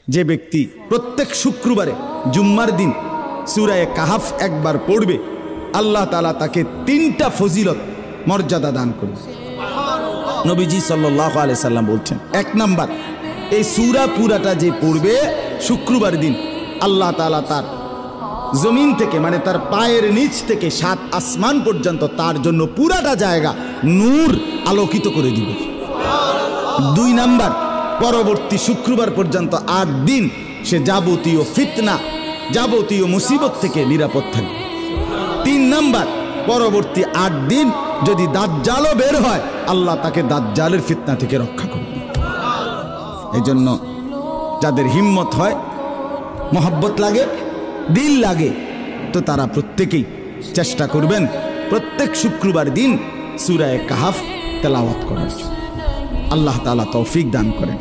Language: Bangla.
যে ব্যক্তি প্রত্যেক শুক্রবারে জুম্মার দিন সূরা কাহাফ একবার পড়বে, আল্লাহ তাআলা তাকে 3টা ফজিলত মর্যাদা দান করবে। নবীজি সাল্লাল্লাহু আলাইহি সাল্লাম বলছেন, 1 নাম্বার, এই সূরা পুরাটা যে পড়বে শুক্রবার দিন, আল্লাহ তাআলা তার জমিন থেকে মানে তার পায়ের নিচ থেকে 7 আসমান পর্যন্ত তার জন্য পুরাটা জায়গা নূর আলোকিত করে দিবে। 2 নাম্বার, পরবর্তী শুক্রবার পর্যন্ত 8 দিন সে যাবতীয় ফিতনা, যাবতীয় মুসিবত থেকে নিরাপদ থাকবে। 3 নাম্বার, পরবর্তী 8 দিন যদি দাজ্জালও বের হয়, আল্লাহ তাকে দাজ্জালের ফিতনা থেকে রক্ষা করবে। এই জন্য যাদের হিম্মত হয়, মহব্বত লাগে, দিল লাগে, তো তারা প্রত্যেকেই চেষ্টা করবেন প্রত্যেক শুক্রবার দিন সূরা কাহাফ তেলাওয়াত করার জন্য। আল্লাহ তাআলা তৌফিক দান করেন।